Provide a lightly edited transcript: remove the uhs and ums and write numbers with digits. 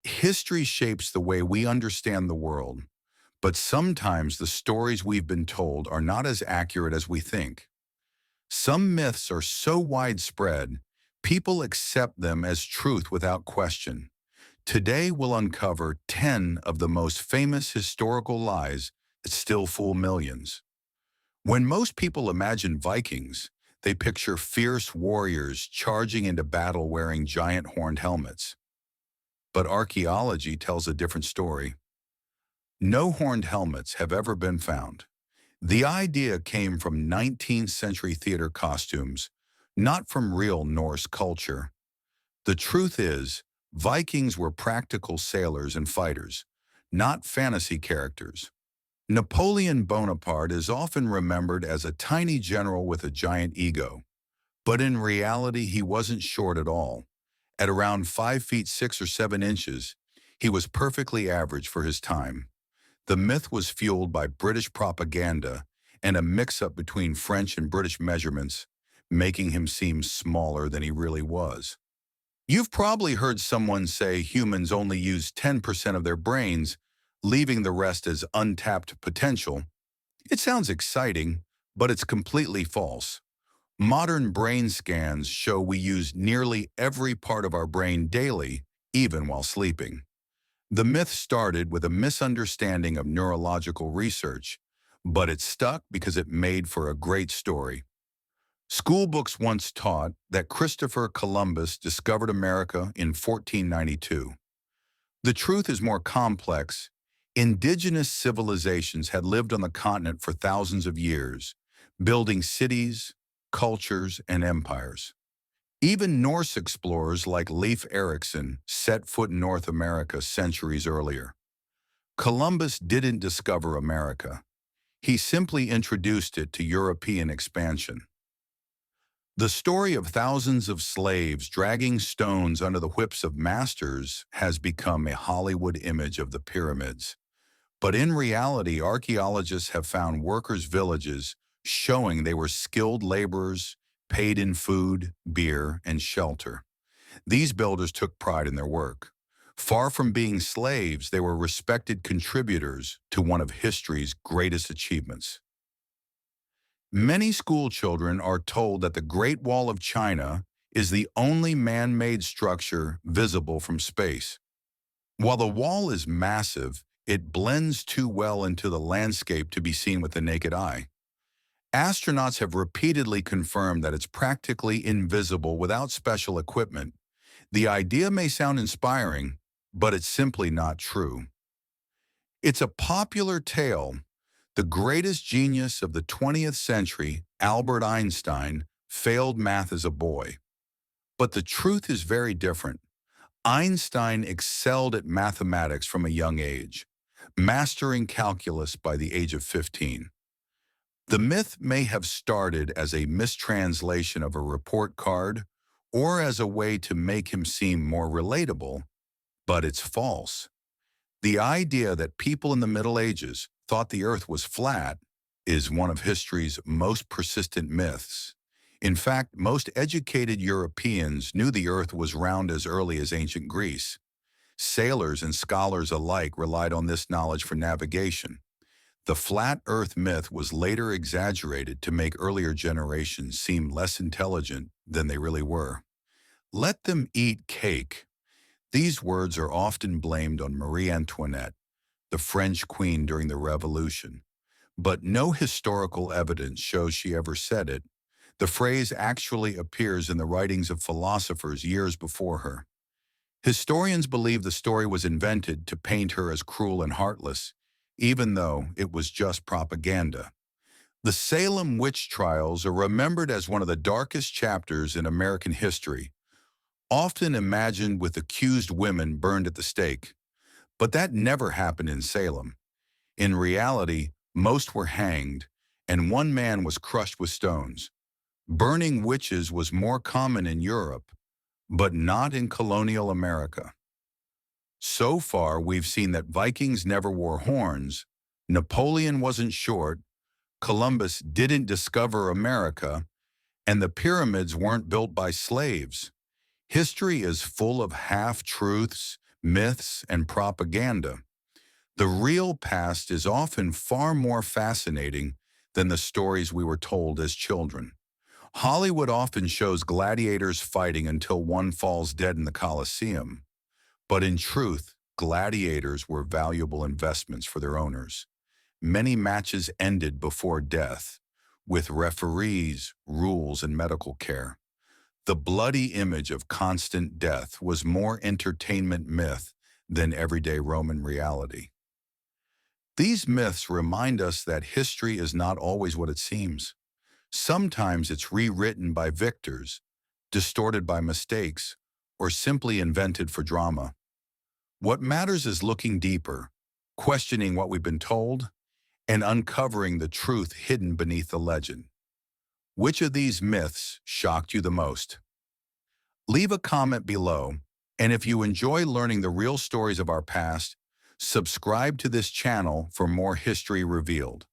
History shapes the way we understand the world, but sometimes the stories we've been told are not as accurate as we think. Some myths are so widespread, people accept them as truth without question. Today we'll uncover 10 of the most famous historical lies that still fool millions. When most people imagine Vikings, they picture fierce warriors charging into battle wearing giant horned helmets. But archaeology tells a different story. No horned helmets have ever been found. The idea came from 19th century theater costumes, not from real Norse culture. The truth is, Vikings were practical sailors and fighters, not fantasy characters. Napoleon Bonaparte is often remembered as a tiny general with a giant ego, but in reality he wasn't short at all. At around 5 feet 6 or 7 inches, he was perfectly average for his time. The myth was fueled by British propaganda and a mix-up between French and British measurements, making him seem smaller than he really was. You've probably heard someone say humans only use 10% of their brains, leaving the rest as untapped potential. It sounds exciting, but it's completely false. Modern brain scans show we use nearly every part of our brain daily, even while sleeping. The myth started with a misunderstanding of neurological research, but it stuck because it made for a great story. School books once taught that Christopher Columbus discovered America in 1492. The truth is more complex. Indigenous civilizations had lived on the continent for thousands of years, building cities, cultures, and empires. Even Norse explorers like Leif Erikson set foot in North America centuries earlier. Columbus didn't discover America. He simply introduced it to European expansion. The story of thousands of slaves dragging stones under the whips of masters has become a Hollywood image of the pyramids. But in reality, archaeologists have found workers' villages showing they were skilled laborers, paid in food, beer, and shelter. These builders took pride in their work. Far from being slaves, they were respected contributors to one of history's greatest achievements. Many school children are told that the Great Wall of China is the only man-made structure visible from space. While the wall is massive, it blends too well into the landscape to be seen with the naked eye. Astronauts have repeatedly confirmed that it's practically invisible without special equipment. The idea may sound inspiring, but it's simply not true. It's a popular tale. The greatest genius of the 20th century, Albert Einstein, failed math as a boy. But the truth is very different. Einstein excelled at mathematics from a young age, mastering calculus by the age of 15. The myth may have started as a mistranslation of a report card or as a way to make him seem more relatable, but it's false. The idea that people in the Middle Ages thought the Earth was flat is one of history's most persistent myths. In fact, most educated Europeans knew the Earth was round as early as ancient Greece. Sailors and scholars alike relied on this knowledge for navigation. The flat Earth myth was later exaggerated to make earlier generations seem less intelligent than they really were. Let them eat cake. These words are often blamed on Marie Antoinette, the French queen during the Revolution. But no historical evidence shows she ever said it. The phrase actually appears in the writings of philosophers years before her. Historians believe the story was invented to paint her as cruel and heartless, even though it was just propaganda. The Salem witch trials are remembered as one of the darkest chapters in American history, often imagined with accused women burned at the stake. But that never happened in Salem. In reality, most were hanged, and one man was crushed with stones. Burning witches was more common in Europe, but not in colonial America. So far, we've seen that Vikings never wore horns, Napoleon wasn't short, Columbus didn't discover America, and the pyramids weren't built by slaves. History is full of half-truths, myths, and propaganda. The real past is often far more fascinating than the stories we were told as children. Hollywood often shows gladiators fighting until one falls dead in the Colosseum, but in truth, gladiators were valuable investments for their owners. Many matches ended before death, with referees, rules, and medical care. The bloody image of constant death was more entertainment myth than everyday Roman reality. These myths remind us that history is not always what it seems. Sometimes it's rewritten by victors, distorted by mistakes, or simply invented for drama. What matters is looking deeper, questioning what we've been told, and uncovering the truth hidden beneath the legend. Which of these myths shocked you the most? Leave a comment below, and if you enjoy learning the real stories of our past, subscribe to this channel for more history revealed.